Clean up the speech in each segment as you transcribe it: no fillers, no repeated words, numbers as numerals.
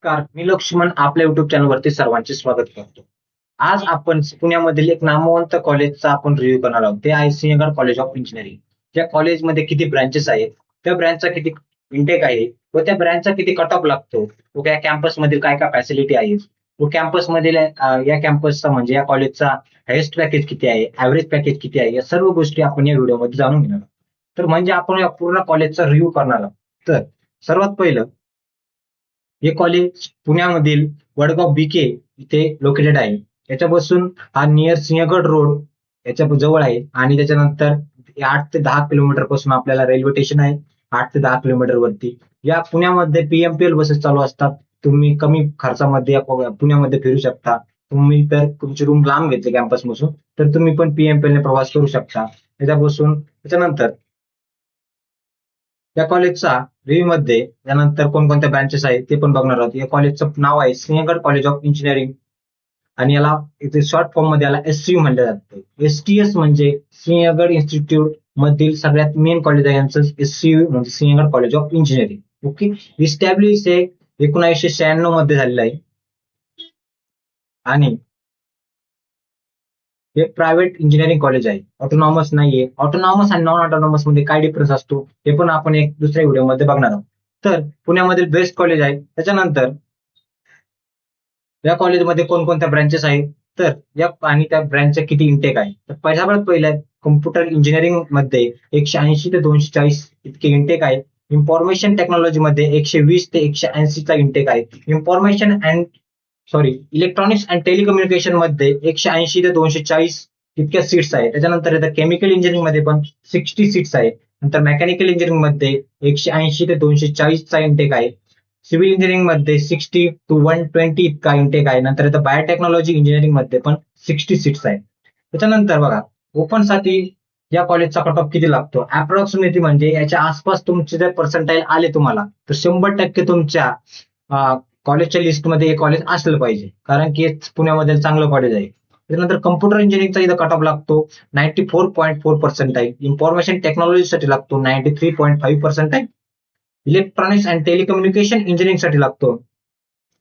नमस्कार, मी लक्ष्मण आपल्या युट्यूब चॅनलवरती सर्वांचे स्वागत करतो. आज आपण पुण्यामधील एक नामवंत कॉलेजचा आपण रिव्ह्यू करणार आहोत. ते आहे सिंहगड कॉलेज ऑफ इंजिनिअरिंग. त्या कॉलेजमध्ये किती ब्रँचेस आहेत, त्या ब्रँचचा किती इंटेक आहे व त्या ब्रँचचा किती कट ऑफ लागतो व त्या कॅम्पस मधील काय काय फॅसिलिटी आहेत व कॅम्पस मधील या कॅम्पसचा म्हणजे या कॉलेजचा हायेस्ट पॅकेज किती आहे, ऍव्हरेज पॅकेज किती आहे, या सर्व गोष्टी आपण या व्हिडिओमध्ये जाणून घेणार आहोत. तर म्हणजे आपण या पूर्ण कॉलेजचा रिव्ह्यू करणार आहोत. तर सर्वात पहिलं हे कॉलेज पुण्यामधील वडगाव बीके इथे लोकेटेड आहे. याच्यापासून हा नियर सिंहगड रोड याच्या जवळ आहे आणि त्याच्यानंतर 8 ते 10 किलोमीटर पासून आपल्याला रेल्वे स्टेशन आहे. 8 ते 10 किलोमीटर वरती या पुण्यामध्ये पीएमपीएल बसेस चालू असतात. तुम्ही कमी खर्चामध्ये पुण्यामध्ये फिरू शकता. तुम्ही तर तुमची रूम लांब घेतली कॅम्पस पासून तर तुम्ही पण पीएमपीएल ने प्रवास करू शकता. त्याच्यानंतर या कॉलेजचा रिव्ह्यू मध्ये त्यानंतर कोणकोणत्या ब्रँचेस आहेत ते पण बघणार आहोत. या कॉलेजचं नाव आहे सिंहगड कॉलेज ऑफ इंजिनिअरिंग आणि याला इथे शॉर्ट फॉर्म मध्ये याला एससीयू म्हणलं जातं. एसटीएस म्हणजे सिंहगड इन्स्टिट्यूट मधील सगळ्यात मेन कॉलेज आहे यांचं एससीयू म्हणजे Sinhagad college of engineering. Okay, establish हे 1996 मध्ये झालेलं आहे आणि हे प्रायव्हेट इंजिनिअरिंग कॉलेज आहे, ऑटोनॉमस नाहीये. ऑटोनॉमस आणि नॉन ऑटोनॉमस मध्ये काय डिफरन्स असतो हे पण आपण एक दुसऱ्या व्हिडिओमध्ये बघणार आहोत. तर पुण्यामधील बेस्ट कॉलेज आहे. त्याच्यानंतर या कॉलेजमध्ये कोणकोणत्या ब्रँचेस आहेत तर या आणि त्या ब्रँचचे किती इंटेक आहे. तर पहिलं कम्प्युटर इंजिनिअरिंग मध्ये 180 ते 240 इतके इंटेक आहे. इन्फॉर्मेशन टेक्नॉलॉजी मध्ये 120 ते 180 चा इंटेक आहे. इलेक्ट्रॉनिक्स अँड टेलिकम्युनिकेशन मध्ये 180 ते 240 इतक्या सीट्स आहेत. त्याच्यानंतर येतं केमिकल इंजिनिअरिंग मध्ये पण 60 सीट्स आहेत. नंतर मेकॅनिकल इंजिनिअरिंग मध्ये 180 ते 240 चा इंटेक आहे. सिव्हिल इंजिनिअरिंग मध्ये 60 टू 120 इतका इंटेक आहे. नंतर येतं बायोटेक्नॉलॉजी इंजिनिअरिंग मध्ये पण 60 सीट्स आहेत. त्याच्यानंतर बघा ओपन साठी या कॉलेजचा कट ऑफ किती लागतो अप्रॉक्सिमेटली म्हणजे याच्या आसपास तुमचे जर पर्सेंटाईल आले तुम्हाला तर 100% तुमच्या कॉलेजच्या लिस्टमध्ये हे कॉलेज असलं पाहिजे, कारण की पुण्यामध्ये चांगलं कॉलेज आहे. त्यानंतर कम्प्युटर इंजिनिअरिंगचा इथं कट ऑफ लागतो 94.4%. इन्फॉर्मेशन टेक्नॉलॉजीसाठी लागतो 93.5%. इलेक्ट्रॉनिक्स अँड टेलिकम्युनिकेशन इंजिनिअरिंग साठी लागतो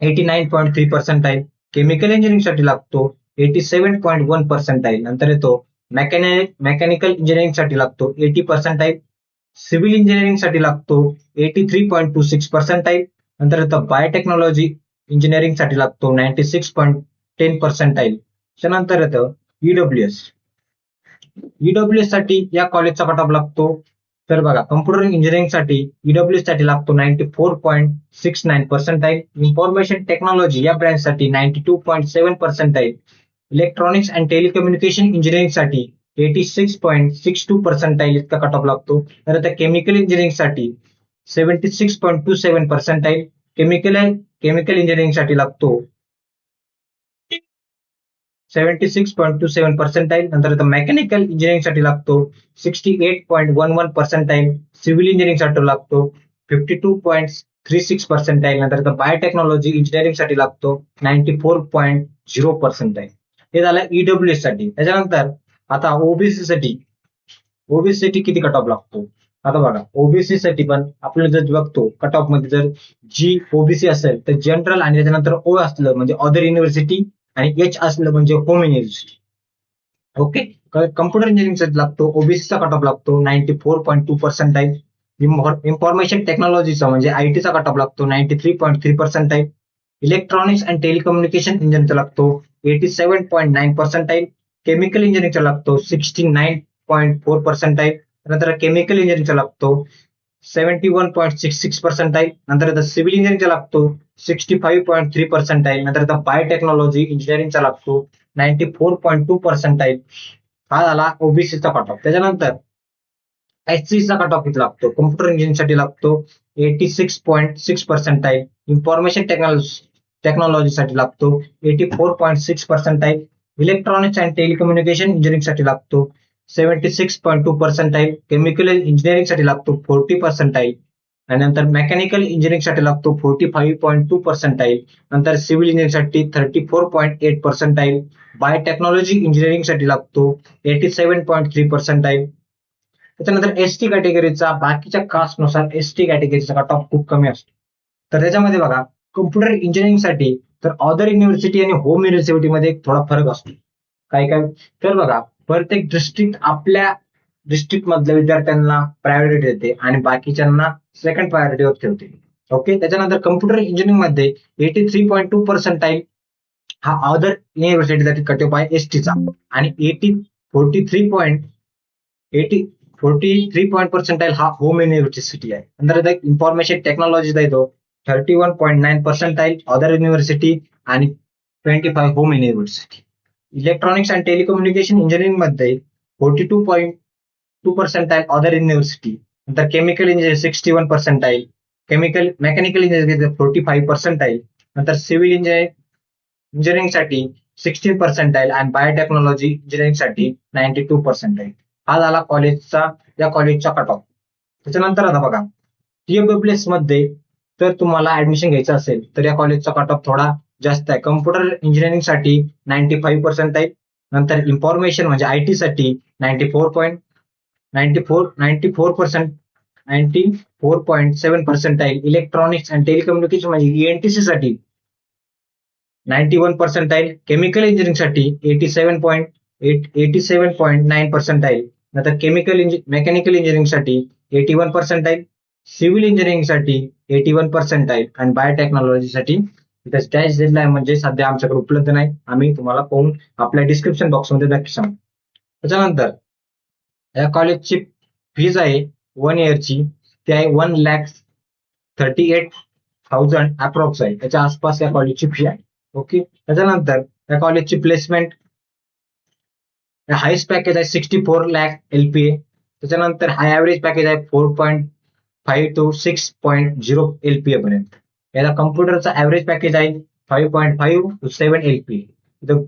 89.3%. केमिकल इंजिनिअरिंग साठी लागतो 87.1%. नंतर येतो मेकॅनिकल इंजिनिअरिंग साठी लागतो 80%. सिव्हिल इंजिनिअरिंग साठी लागतो 83.26%. नंतर येतं बायोटेक्नॉलॉजी इंजिनिअरिंग साठी लागतो 96.10%. त्यानंतर येतं ईडब्ल्यूएस साठी या कॉलेजचा कट ऑफ लागतो. तर बघा कम्प्युटर इंजिनिअरिंग साठी ईडब्ल्यूएस साठी लागतो 94.69%. इन्फॉर्मेशन टेक्नॉलॉजी या ब्रँच साठी 92.7%. इलेक्ट्रॉनिक्स अँड टेलिकम्युनिकेशन इंजिनिअरिंग साठी 86.62% इतका कट ऑफ लागतो. तर आता केमिकल इंजिनिअरिंग साठी 76.27%. केमिकल इंजिनिअरिंग साठी लागतो 76.27%. नंतर मेकॅनिकल इंजिनिअरिंग साठी लागतो 68.11%. सिव्हिल इंजिनिअरिंग साठी लागतो 52.36%. नंतर बायोटेक्नॉलॉजी इंजिनिअरिंग साठी लागतो 94.0%. हे झालं ईडब्ल्यूएस साठी. त्याच्यानंतर आता ओबीसी साठी किती कट ऑफ लागतो. आता बघा ओबीसी साठी पण आपल्याला जर बघतो कट ऑफ मध्ये जर जी ओबीसी असेल तर जनरल आणि त्याच्यानंतर ओ असलं म्हणजे अदर युनिव्हर्सिटी आणि एच असलं म्हणजे home university. Okay, computer engineering लागतो ओबीसीचा कट ऑफ लागतो 94.2%. इन्फॉर्मेशन टेक्नॉलॉजीचा म्हणजे आयटीचा कट ऑफ लागतो 93.3%. इलेक्ट्रॉनिक्स अँड टेलिकम्युनिकेशन इंजिनिअरिंगचा लागतो 87.9%. केमिकल इंजिनिअरिंगचा लागतो 69.4%. नंतर केमिकल इंजिनिअरिंगचा लागतो 71.66%. नंतर सिव्हिल इंजिनिअरिंगचा लागतो 65.3%. नंतर बायोटेक्नॉलॉजी इंजिनिअरिंगचा लागतो 94.2%. हा झाला ओबीसीचा कट ऑफ. त्याच्यानंतर एससीचा कट ऑफ किती लागतो. कम्प्युटर इंजिनिअरिंगसाठी लागतो 86.6%. इन्फॉर्मेशन टेक्नॉलॉजीसाठी लागतो 84.6%. इलेक्ट्रॉनिक्स अँड टेलिकम्युनिकेशन इंजिनिअरिंगसाठी लागतो 76.2%. केमिकल इंजिनिअरिंग साठी लागतो 40%. आणि नंतर मेकॅनिकल इंजिनिअरिंग साठी लागतो 45.2%. नंतर सिव्हिल इंजिनिअरिंग साठी 34.8%. बायोटेक्नॉलॉजी इंजिनिअरिंग साठी लागतो 87.3%. त्याच्यानंतर एसटी कॅटेगरीचा बाकीच्या कास्टनुसार एसटी कॅटेगरीचा कट ऑफ खूप कमी असतो. तर त्याच्यामध्ये बघा कम्प्युटर इंजिनिअरिंगसाठी तर अदर युनिव्हर्सिटी आणि होम युनिव्हर्सिटीमध्ये थोडा फरक असतो. काय काय तर बघा, प्रत्येक डिस्ट्रिक्ट आपल्या डिस्ट्रिक्ट मधल्या विद्यार्थ्यांना प्रायोरिटी देते आणि बाकीच्यांना सेकंड प्रायोरिटीवर ठेवते. ओके, त्याच्यानंतर कम्प्युटर इंजिनिअरिंग मध्ये 83.2% हा अदर युनिव्हर्सिटीसाठी कट ऑफ आहे एसटीचा आणि 43.पर्सेंटाईल हा होम युनिव्हर्सिटी आहे. नंतर इन्फॉर्मेशन टेक्नॉलॉजीचा येतो 31.9% अदर युनिव्हर्सिटी आणि 25 home university. Electronics and telecommunication engineering मध्ये 42.2% अदर युनिव्हर्सिटी. नंतर केमिकल इंजिनिअरिंग 61%, मेकॅनिकल इंजिनिअरिंग 45%, नंतर सिव्हिल इंजिनिअरिंगसाठी 16% आणि बायोटेक्नॉलॉजी इंजिनिअरिंगसाठी 92%. हा झाला या कॉलेजचा कट ऑफ. त्याच्यानंतर आता बघा, TMWS मध्ये तर तुम्हाला ऍडमिशन घ्यायचं असेल तर या कॉलेजचा कट ऑफ थोडा जास्त आहे. कम्प्युटर इंजिनिअरिंग साठी 95%, नंतर इन्फॉर्मेशन म्हणजे IT साठी 94.7%, इलेक्ट्रॉनिक्स अँड टेलिकम्युनिकेशन म्हणजे ENTC साठी 91%, केमिकल इंजिनिअरिंग साठी 87.9%, नंतर मेकॅनिकल इंजिनिअरिंग साठी 81%, सिव्हिल इंजिनिअरिंग साठी 81% आणि बायोटेक्नॉलॉजी साठी इथे डॅश दिलेला आहे म्हणजे सध्या आमच्याकडे उपलब्ध नाही. आम्ही तुम्हाला पाहून आपल्या डिस्क्रिप्शन बॉक्समध्ये नक्की सांगू. त्याच्यानंतर या कॉलेजची फीज आहे 1 इयरची, ती आहे 1,38,000 अप्रॉक्स आहे. त्याच्या आसपास या कॉलेजची फी आहे. ओके, त्याच्यानंतर या कॉलेजची प्लेसमेंट हायस्ट पॅकेज आहे 64 लाख LPA. त्याच्यानंतर हाय ऍव्हरेज पॅकेज आहे 4.5 to 6.0 LPA पर्यंत. याला कम्प्युटरचा ऍव्हरेज पॅकेज आहे 5.5 to 7 LPA. इथं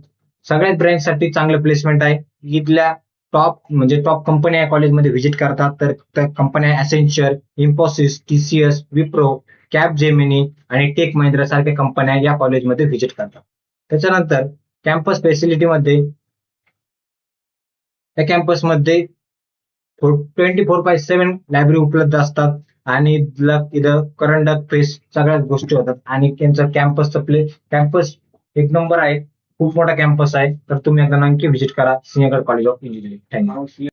सगळ्याच ब्रँचसाठी चांगलं प्लेसमेंट आहे. इथल्या टॉप कंपन्या या कॉलेजमध्ये व्हिजिट करतात. तर त्या कंपन्या Accenture, Infosys, TCS, Wipro, Capgemini आणि टेक महिंद्रा सारख्या कंपन्या या कॉलेजमध्ये व्हिजिट करतात. त्याच्यानंतर कॅम्पस फॅसिलिटीमध्ये या कॅम्पसमध्ये 24/7 लायब्ररी उपलब्ध असतात आणि इथं करंट फेस सगळ्याच गोष्टी होतात आणि त्यांचं कॅम्पस एक नंबर आहे. खूप मोठा कॅम्पस आहे. तर तुम्ही एकदा नक्की व्हिजिट करा Sinhagad college of engineering. Thank you.